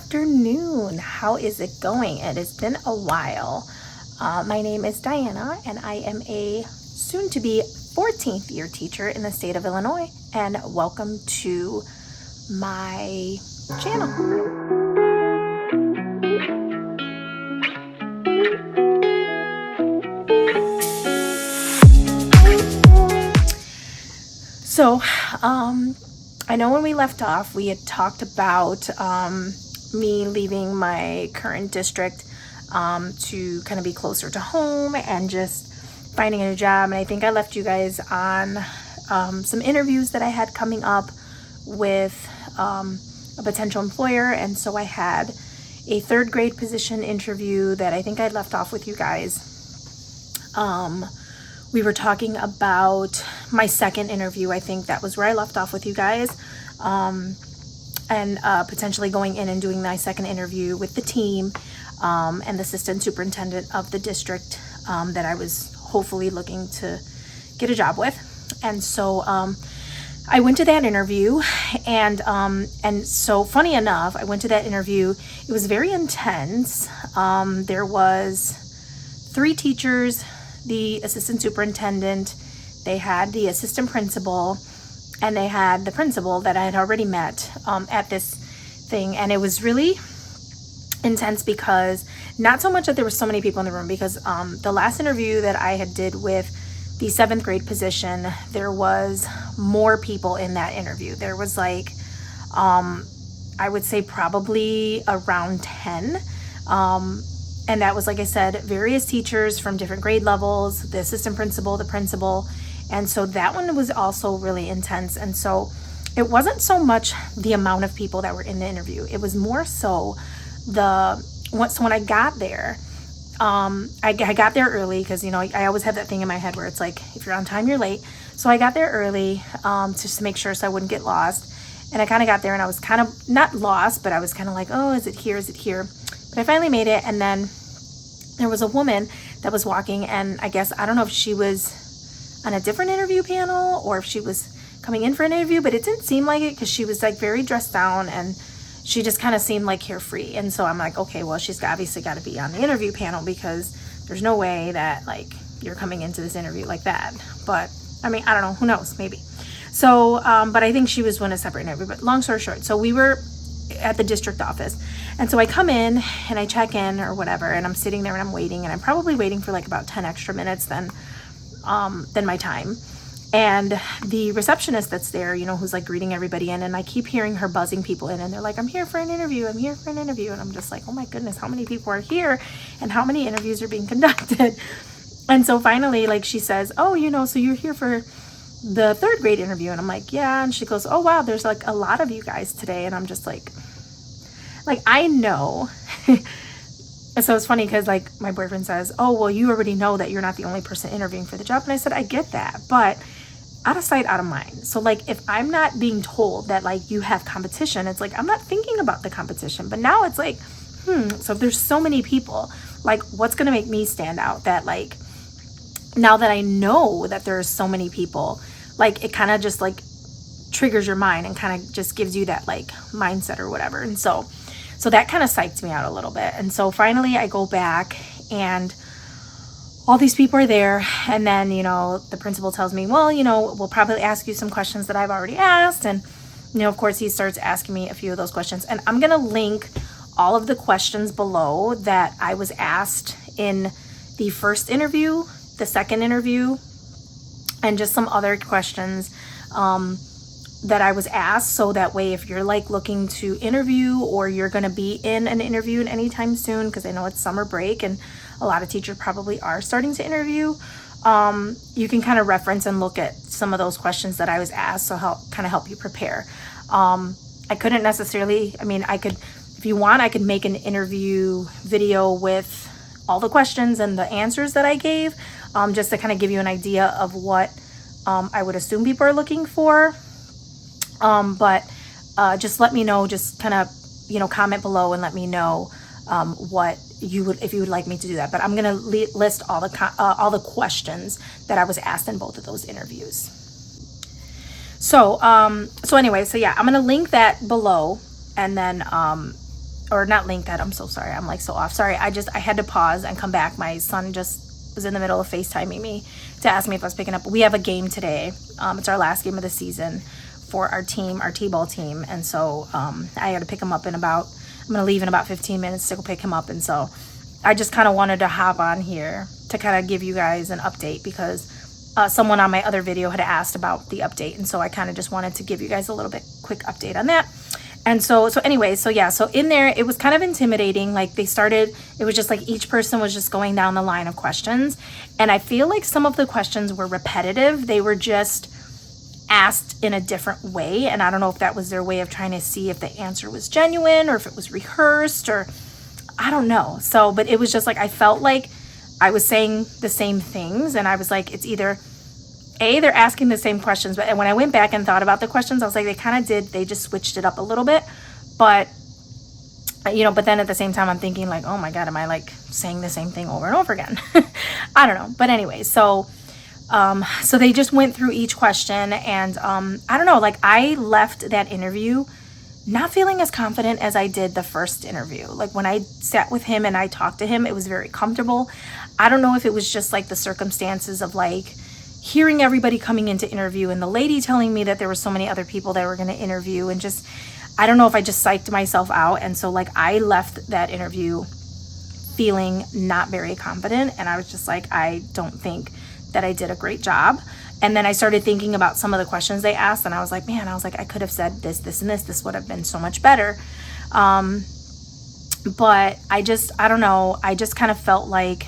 afternoon. How is it going? It has been a while. My name is Diana, and I am a soon-to-be 14th year teacher in the state of Illinois. And welcome to my channel. So, I know when we left off, we had talked about me leaving my current district to kind of be closer to home and just finding a new job. And I think I left you guys on some interviews that I had coming up with a potential employer. And so I had a third grade position interview that I think I'd left off with you guys. We were talking about my second interview. I think that was where I left off with you guys. And potentially going in and doing my second interview with the team and the assistant superintendent of the district that I was hopefully looking to get a job with. And so I went to that interview, and so funny enough, I went to that interview. It was very intense. There was 3 teachers, the assistant superintendent, they had the assistant principal, and they had the principal that I had already met at this thing. And it was really intense because not so much that there were so many people in the room, because the last interview that I had did with the 7th grade position, there was more people in that interview. There was like, I would say probably around 10. And that was, like I said, various teachers from different grade levels, the assistant principal, the principal. And so that one was also really intense. And so it wasn't so much the amount of people that were in the interview. It was more so when I got there, I got there early because, you know, I always have that thing in my head where it's like, if you're on time, you're late. So I got there early just to make sure so I wouldn't get lost. And I kind of got there and I was kind of not lost, but I was kind of like, oh, is it here? Is it here? But I finally made it. And then there was a woman that was walking, and I guess, I don't know if she was on a different interview panel or if she was coming in for an interview, but it didn't seem like it because she was like very dressed down and she just kind of seemed like carefree. And so I'm like, okay, well, she's obviously got to be on the interview panel because there's no way that like you're coming into this interview like that. But I mean, I don't know, who knows, maybe. So, but I think she was doing a separate interview. But long story short, so we were at the district office, and so I come in and I check in or whatever, and I'm sitting there and I'm waiting, and I'm probably waiting for like about 10 extra minutes than my time. And the receptionist that's there, you know, who's like greeting everybody in, and I keep hearing her buzzing people in, and they're like, I'm here for an interview, I'm here for an interview. And I'm just like, oh my goodness, how many people are here and how many interviews are being conducted? And so finally, like, she says, oh, you know, so you're here for the 3rd grade interview. And I'm like, yeah. And she goes, oh wow, there's like a lot of you guys today. And I'm just like I know. And so it's funny because like my boyfriend says, oh, well, you already know that you're not the only person interviewing for the job. And I said, I get that, but out of sight, out of mind. So like, if I'm not being told that like you have competition, it's like, I'm not thinking about the competition. But now it's like, so if there's so many people, like what's going to make me stand out? That like, now that I know that there's so many people, like it kind of just like triggers your mind and kind of just gives you that like mindset or whatever. And so that kind of psyched me out a little bit. And so finally I go back and all these people are there. And then, you know, the principal tells me, well, you know, we'll probably ask you some questions that I've already asked. And, you know, of course he starts asking me a few of those questions, and I'm going to link all of the questions below that I was asked in the first interview, the second interview, and just some other questions that I was asked. So that way, if you're like looking to interview or you're going to be in an interview anytime soon, because I know it's summer break and a lot of teachers probably are starting to interview, you can kind of reference and look at some of those questions that I was asked. So help you prepare. I couldn't necessarily, I mean, I could, if you want, I could make an interview video with all the questions and the answers that I gave, just to kind of give you an idea of what I would assume people are looking for. But just let me know, just kind of, you know, comment below and let me know what you would, if you would like me to do that. But I'm going to list all the questions that I was asked in both of those interviews. So anyway, so yeah, I'm going to link that below, and then or not link that. I'm so sorry. I'm like so off. Sorry. I had to pause and come back. My son just was in the middle of FaceTiming me to ask me if I was picking up. We have a game today. It's our last game of the season for our team, our T-ball team. And so I had to pick him up I'm going to leave in about 15 minutes to go pick him up. And so I just kind of wanted to hop on here to kind of give you guys an update because someone on my other video had asked about the update. And so I kind of just wanted to give you guys a little bit quick update on that. And so anyway, so in there, it was kind of intimidating. Like it was just like each person was just going down the line of questions. And I feel like some of the questions were repetitive. They were just asked in a different way. And I don't know if that was their way of trying to see if the answer was genuine or if it was rehearsed or I don't know. So, but it was just like, I felt like I was saying the same things. And I was like, it's either they're asking the same questions, but when I went back and thought about the questions, I was like, they just switched it up a little bit, but then at the same time, I'm thinking like, oh my God, am I like saying the same thing over and over again? I don't know. But anyway, so they just went through each question and, I don't know, like I left that interview not feeling as confident as I did the first interview. Like when I sat with him and I talked to him, it was very comfortable. I don't know if it was just like the circumstances of like, hearing everybody coming into interview and the lady telling me that there were so many other people that were going to interview and just, I don't know if I just psyched myself out. And so like I left that interview feeling not very confident. And I was just like, I don't think that I did a great job. And then I started thinking about some of the questions they asked and I was like, I could have said this, this, and this. This would have been so much better. But I don't know. I just kind of felt like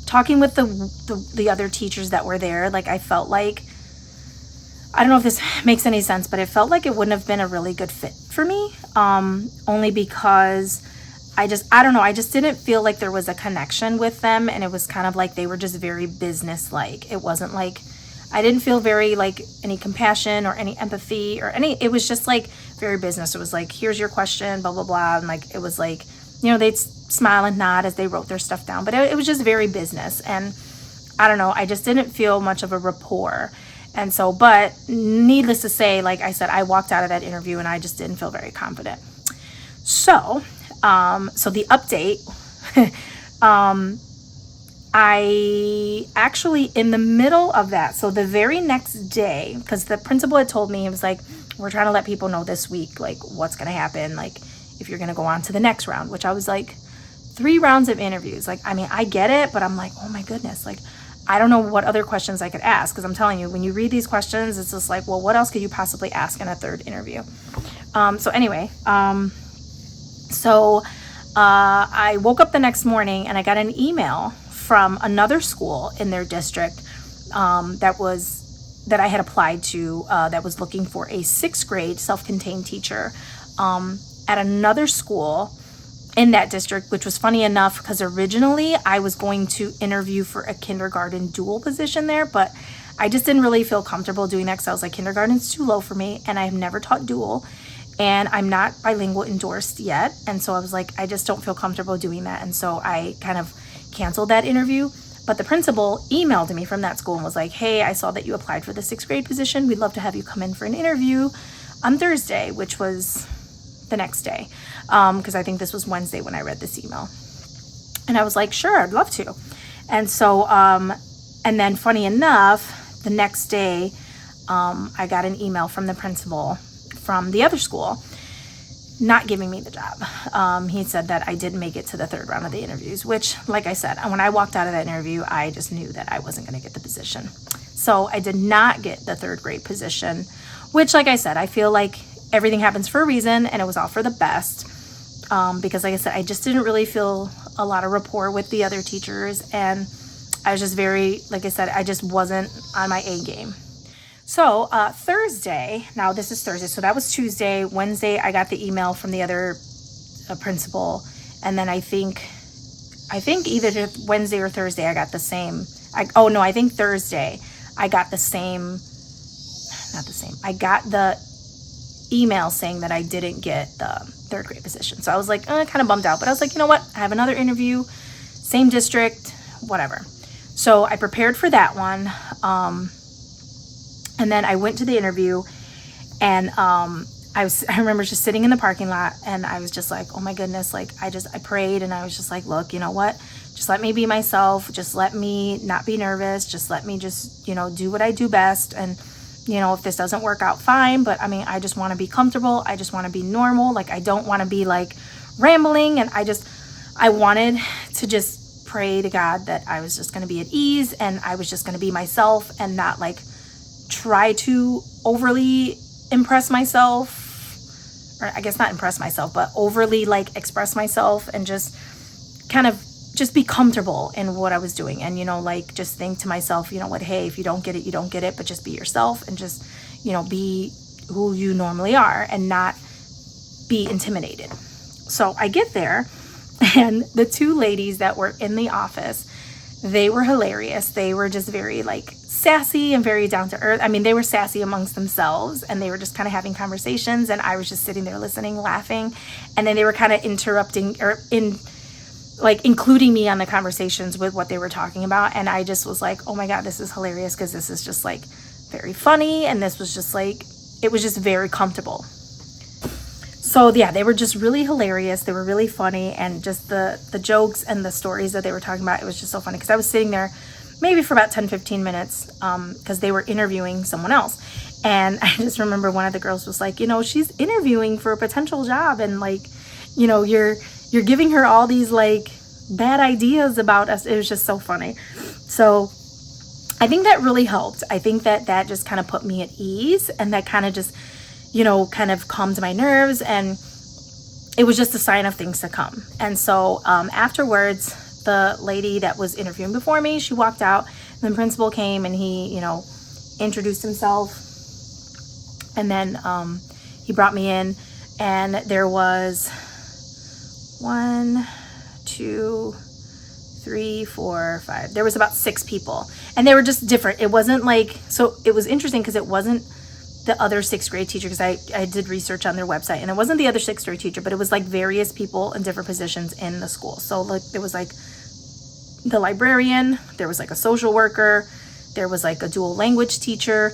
talking with the other teachers that were there, like I felt like, I don't know if this makes any sense, but it felt like it wouldn't have been a really good fit for me, only because I don't know, I just didn't feel like there was a connection with them, and it was kind of like they were just very business-like. It wasn't like, I didn't feel very like any compassion or any empathy or it was just like very business. It was like, here's your question, blah, blah, blah, and like, it was like, they'd smile and nod as they wrote their stuff down, but it was just very business. And I don't know, I just didn't feel much of a rapport. And so, but needless to say, like I said, I walked out of that interview and I just didn't feel very confident. So, the update, I actually, in the middle of that, so the very next day, because the principal had told me, he was like, we're trying to let people know this week, like what's going to happen, like if you're going to go on to the next round, which I was like, 3 rounds of interviews. Like, I mean, I get it, but I'm like, oh my goodness, like, I don't know what other questions I could ask. Because I'm telling you, when you read these questions, it's just like, well, what else could you possibly ask in a third interview? So anyway, I woke up the next morning and I got an email from another school in their district that I had applied to that was looking for a 6th grade self-contained teacher at another school in that district, which was funny enough because originally I was going to interview for a kindergarten dual position there, but I just didn't really feel comfortable doing that because I was like, kindergarten's too low for me and I have never taught dual and I'm not bilingual endorsed yet. And so I was like, I just don't feel comfortable doing that. And so I kind of canceled that interview. But the principal emailed me from that school and was like, hey, I saw that you applied for the 6th grade position. We'd love to have you come in for an interview on Thursday, which was the next day. Because I think this was Wednesday when I read this email. And I was like, sure, I'd love to. And so, and then funny enough, the next day, I got an email from the principal from the other school not giving me the job. He said that I didn't make it to the 3rd round of the interviews, which, like I said, when I walked out of that interview, I just knew that I wasn't going to get the position. So I did not get the 3rd grade position, which, like I said, I feel like everything happens for a reason and it was all for the best. Because like I said, I just didn't really feel a lot of rapport with the other teachers. And I was just very, like I said, I just wasn't on my A game. So Thursday, now this is Thursday, so that was Tuesday. Wednesday, I got the email from the other principal. And then I think either Wednesday or Thursday, I got the same. I think Thursday, I got the same, not the same. I got the email saying that I didn't get the 3rd grade position. So I was like, kind of bummed out. But I was like, you know what? I have another interview, same district, whatever. So I prepared for that one. And then I went to the interview and I I remember just sitting in the parking lot, and I was just like, oh my goodness, like I prayed, and I was just like, look, you know what? Just let me be myself. Just let me not be nervous. Just let me just, do what I do best. And, if this doesn't work out, fine. But I mean, I just want to be comfortable. I just want to be normal. Like, I don't want to be like rambling. And I wanted to just pray to God that I was just going to be at ease, and I was just going to be myself and not like try to overly impress myself, or I guess not impress myself, but overly like express myself, and just kind of just be comfortable in what I was doing. And, like just think to myself, hey, if you don't get it, you don't get it, but just be yourself and just, be who you normally are and not be intimidated. So I get there, and the two ladies that were in the office, they were hilarious. They were just very like sassy and very down to earth. I mean, they were sassy amongst themselves, and they were just kind of having conversations, and I was just sitting there listening, laughing. And then they were kind of interrupting or including me on the conversations with what they were talking about. And I just was like, oh my God, this is hilarious, because this is just like very funny. And this was just like, it was just very comfortable. So yeah, they were just really hilarious. They were really funny, and just the jokes and the stories that they were talking about, it was just so funny, because I was sitting there maybe for about 10-15 minutes because they were interviewing someone else. And I just remember one of the girls was like, she's interviewing for a potential job, and like, you're giving her all these like bad ideas about us. It was just so funny. So I think that really helped. I think that just kind of put me at ease, and that kind of just, kind of calmed my nerves, and it was just a sign of things to come. And so afterwards, the lady that was interviewing before me, she walked out, and the principal came, and he, introduced himself, and then he brought me in, and there was 1, 2, 3, 4, 5. There was about 6 people, and they were just different. It wasn't like, so it was interesting because it wasn't the other 6th grade teacher, because I did research on their website, and it wasn't the other 6th grade teacher, but it was like various people in different positions in the school. So like there was like the librarian, there was like a social worker, there was like a dual language teacher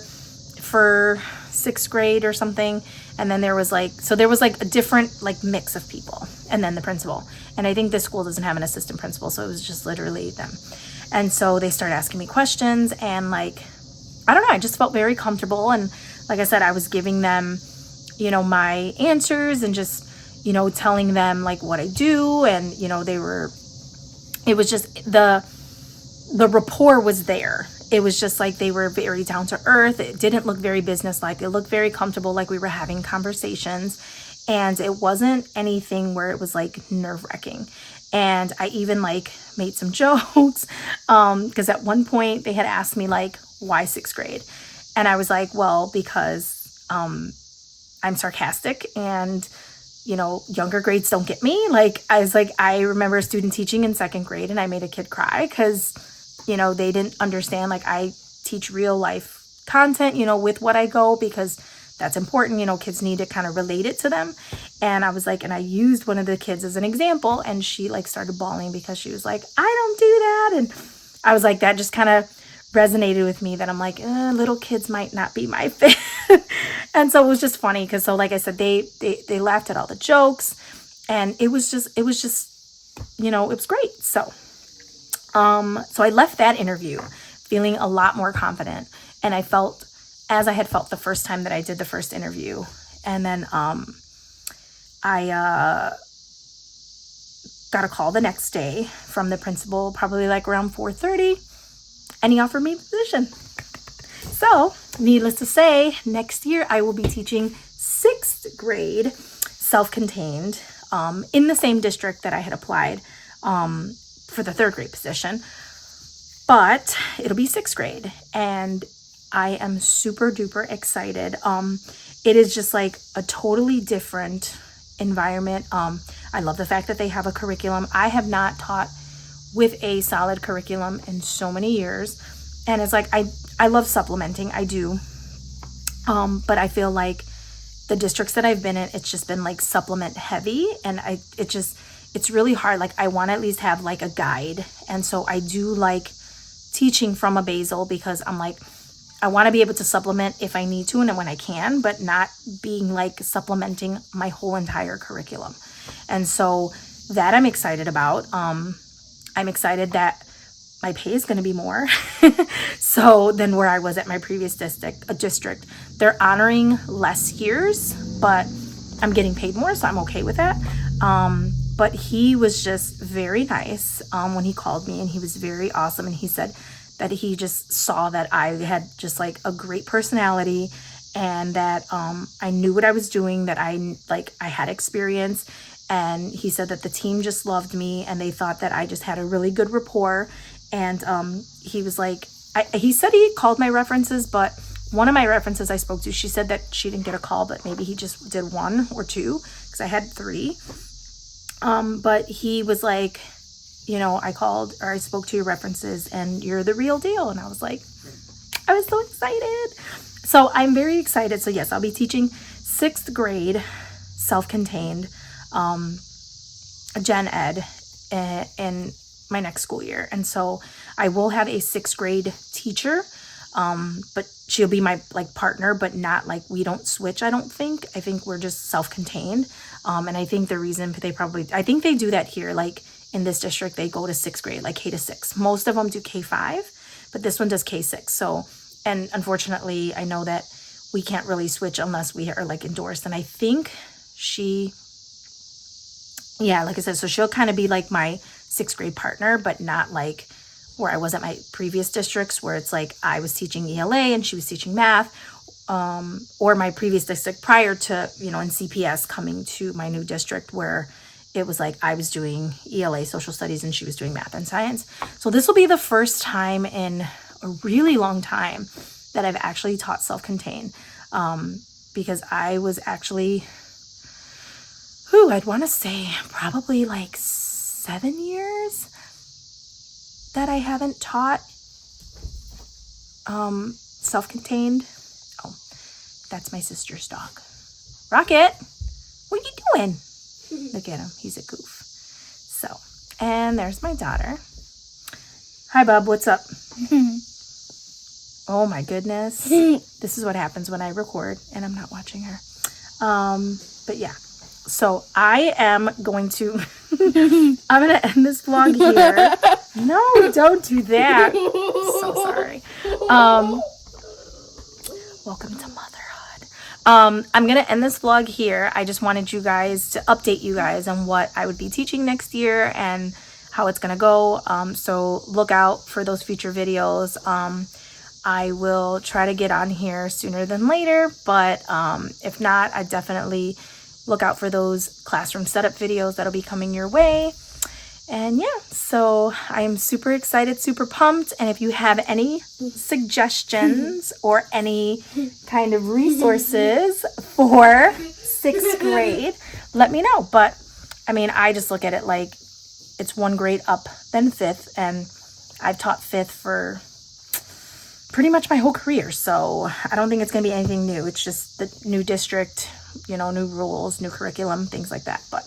for 6th grade or something. And then there was like a different like mix of people, and then the principal. And I think this school doesn't have an assistant principal, so it was just literally them. And so they started asking me questions, and like, I don't know, I just felt very comfortable. And like I said, I was giving them, my answers, and just, telling them like what I do. And, it was just the rapport was there. It was just like they were very down to earth. It didn't look very businesslike. It looked very comfortable, like we were having conversations. And it wasn't anything where it was like nerve-wracking. And I even like made some jokes because at one point they had asked me like, why 6th grade? And I was like, well, because I'm sarcastic, and younger grades don't get me. Like, I was like, I remember a student teaching in 2nd grade, and I made a kid cry because they didn't understand, like, I teach real life content, with what I go, because that's important. Kids need to kind of relate it to them. And I was like, and I used one of the kids as an example, and she like started bawling because she was like, I don't do that. And I was like, that just kind of resonated with me, that I'm like, little kids might not be my fit. And so it was just funny, because so like I said, they laughed at all the jokes, and it was just it was great. So I left that interview feeling a lot more confident, and I felt as I had felt the first time that I did the first interview. And then I got a call the next day from the principal, probably like around 4:30, and he offered me a position. So needless to say, next year I will be teaching 6th grade self-contained in the same district that I had applied for the 3rd grade position, but it'll be 6th grade, and I am super duper excited. It is just like a totally different environment. I love the fact that they have a curriculum. I have not taught with a solid curriculum in so many years, and it's like I love supplementing, I do, but I feel like the districts that I've been in, it's just been like supplement heavy, and it's really hard. Like, I want to at least have like a guide, and so I do like teaching from a basal, because I'm like, I want to be able to supplement if I need to and when I can, but not being like supplementing my whole entire curriculum. And so that I'm excited about. I'm excited that my pay is going to be more so than where I was at my previous district. They're honoring less years, but I'm getting paid more, so I'm okay with that. But he was just very nice when he called me, and he was very awesome. And he said that he just saw that I had just like a great personality, and that I knew what I was doing, that I had experience. And he said that the team just loved me, and they thought that I just had a really good rapport. And he was like, he said he called my references, but one of my references I spoke to, she said that she didn't get a call, but maybe he just did 1 or 2, because I had 3. But he was like, you know, I spoke to your references and you're the real deal. And I was so excited. So I'm very excited. So yes, I'll be teaching 6th grade self-contained gen ed in my next school year. And so I will have a 6th grade teacher, but she'll be my like partner, but not like, we don't switch. I think we're just self-contained. And I think the reason I think they do that here, like in this district, they go to 6th grade, like K to 6. Most of them do K5, but this one does K6. So, and unfortunately, I know that we can't really switch unless we are like endorsed. And I think like I said, so she'll kind of be like my 6th grade partner, but not like where I was at my previous districts, where it's like I was teaching ELA and she was teaching math, or my previous district prior to, you know, in CPS coming to my new district, where it was like I was doing ELA social studies and she was doing math and science. So this will be the first time in a really long time that I've actually taught self-contained, because I was actually, I'd want to say probably like 7 years that I haven't taught self-contained. Oh, that's my sister's dog. Rocket, what are you doing? Look at him, he's a goof. So, and there's my daughter. Hi, Bub, what's up? Oh my goodness. This is what happens when I record and I'm not watching her. But yeah, so I am going to, I'm going to end this vlog here. No, don't do that. So sorry. Welcome to motherhood. I'm going to end this vlog here. I just wanted you guys to update you guys on what I would be teaching next year and how it's going to go. So look out for those future videos. I will try to get on here sooner than later, but if not, I definitely look out for those classroom setup videos that'll be coming your way. And yeah, so I'm super excited, super pumped. And if you have any suggestions or any kind of resources for 6th grade, let me know. But I mean, I just look at it like it's 1 grade up than 5th, and I've taught 5th for pretty much my whole career. So I don't think it's going to be anything new. It's just the new district, you know, new rules, new curriculum, things like that. But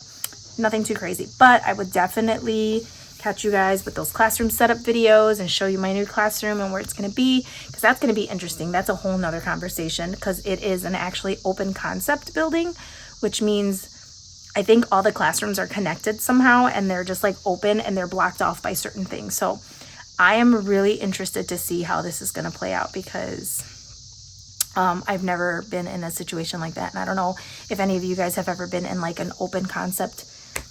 nothing too crazy. But I would definitely catch you guys with those classroom setup videos and show you my new classroom and where it's going to be, because that's going to be interesting. That's a whole nother conversation, because it is an actually open concept building, which means I think all the classrooms are connected somehow, and they're just like open and they're blocked off by certain things. So I am really interested to see how this is going to play out, because I've never been in a situation like that. And I don't know if any of you guys have ever been in like an open concept,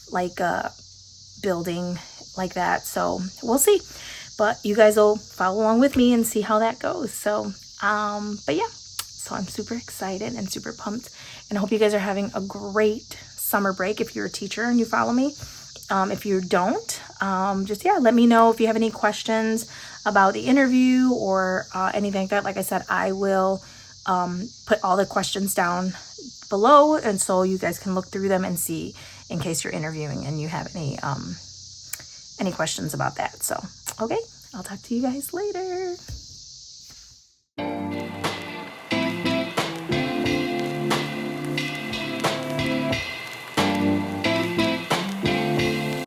like a building like that. So we'll see. But you guys will follow along with me and see how that goes. So, but yeah, so I'm super excited and super pumped. And I hope you guys are having a great summer break if you're a teacher and you follow me. If you don't, just, yeah, let me know if you have any questions about the interview or anything like that. Like I said, I will put all the questions down below, and so you guys can look through them and see in case you're interviewing and you have any questions about that. So, okay, I'll talk to you guys later.